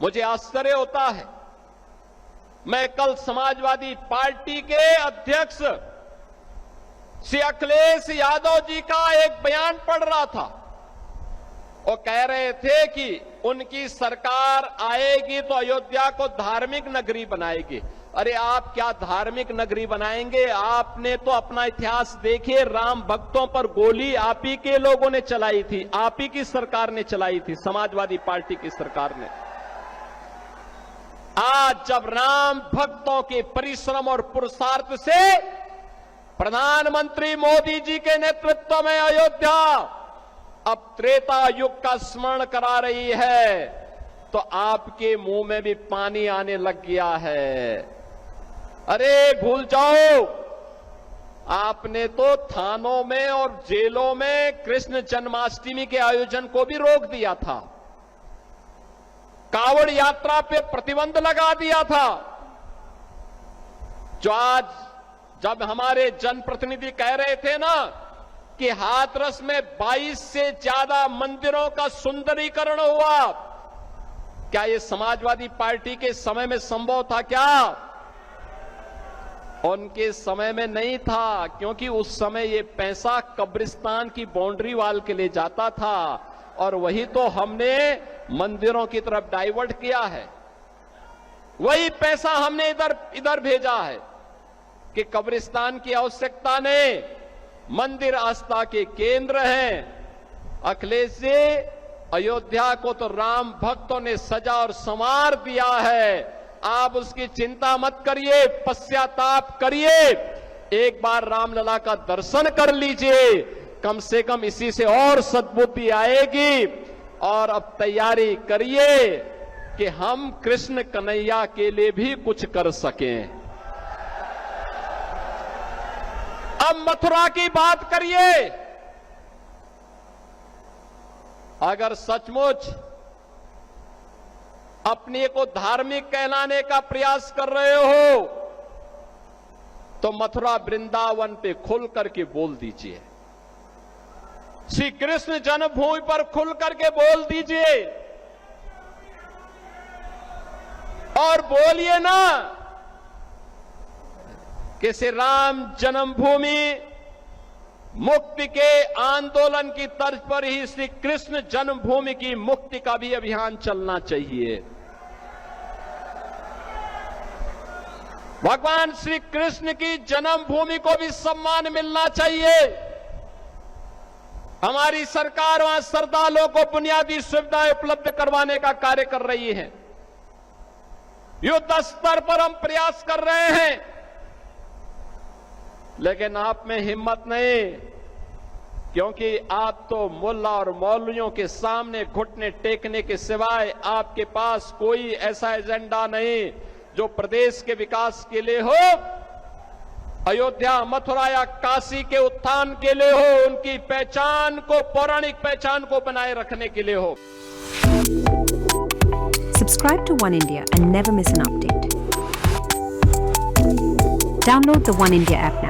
मुझे आश्चर्य होता है। मैं कल समाजवादी पार्टी के अध्यक्ष श्री अखिलेश यादव जी का एक बयान पढ़ रहा था। वो कह रहे थे कि उनकी सरकार आएगी तो अयोध्या को धार्मिक नगरी बनाएगी। अरे आप क्या धार्मिक नगरी बनाएंगे? आपने तो अपना इतिहास देखिए, राम भक्तों पर गोली आप ही के लोगों ने चलाई थी, आप ही की सरकार ने चलाई थी, समाजवादी पार्टी की सरकार ने। आज जब राम भक्तों के परिश्रम और पुरुषार्थ से प्रधानमंत्री मोदी जी के नेतृत्व में अयोध्या अब त्रेता युग का स्मरण करा रही है, तो आपके मुंह में भी पानी आने लग गया है। अरे भूल जाओ, आपने तो थानों में और जेलों में कृष्ण जन्माष्टमी के आयोजन को भी रोक दिया था, कांवड़ यात्रा पे प्रतिबंध लगा दिया था। जो आज जब हमारे जनप्रतिनिधि कह रहे थे ना कि हाथरस में 22 से ज्यादा मंदिरों का सुंदरीकरण हुआ, क्या ये समाजवादी पार्टी के समय में संभव था? क्या उनके समय में नहीं था, क्योंकि उस समय ये पैसा कब्रिस्तान की बाउंड्री वाल के लिए जाता था और वही तो हमने मंदिरों की तरफ डाइवर्ट किया है। वही पैसा हमने इधर भेजा है कि कब्रिस्तान की आवश्यकता नहीं, मंदिर आस्था के केंद्र हैं। अखिलेश जी, अयोध्या को तो राम भक्तों ने सजा और संवार दिया है, आप उसकी चिंता मत करिए, पश्चाताप करिए, एक बार रामलला का दर्शन कर लीजिए, कम से कम इसी से और सद्बुद्धि आएगी। और अब तैयारी करिए कि हम कृष्ण कन्हैया के लिए भी कुछ कर सकें। अब मथुरा की बात करिए। अगर सचमुच अपने को धार्मिक कहलाने का प्रयास कर रहे हो तो मथुरा वृंदावन पे खुल करके बोल दीजिए, श्री कृष्ण जन्मभूमि पर खुल करके बोल दीजिए और बोलिए ना कि श्री राम जन्मभूमि मुक्ति के आंदोलन की तर्ज पर ही श्री कृष्ण जन्मभूमि की मुक्ति का भी अभियान चलना चाहिए। भगवान श्री कृष्ण की जन्मभूमि को भी सम्मान मिलना चाहिए। हमारी सरकार वहां श्रद्धालुओं को बुनियादी सुविधाएं उपलब्ध करवाने का कार्य कर रही है। युद्ध स्तर पर हम प्रयास कर रहे हैं, लेकिन आप में हिम्मत नहीं, क्योंकि आप तो मुल्ला और मौलवियों के सामने घुटने टेकने के सिवाय आपके पास कोई ऐसा एजेंडा नहीं जो प्रदेश के विकास के लिए हो, अयोध्या, मथुरा या काशी के उत्थान के लिए हो, उनकी पहचान को, पौराणिक पहचान को बनाए रखने के लिए हो। Subscribe to One India and never miss an update. Download the One India app now.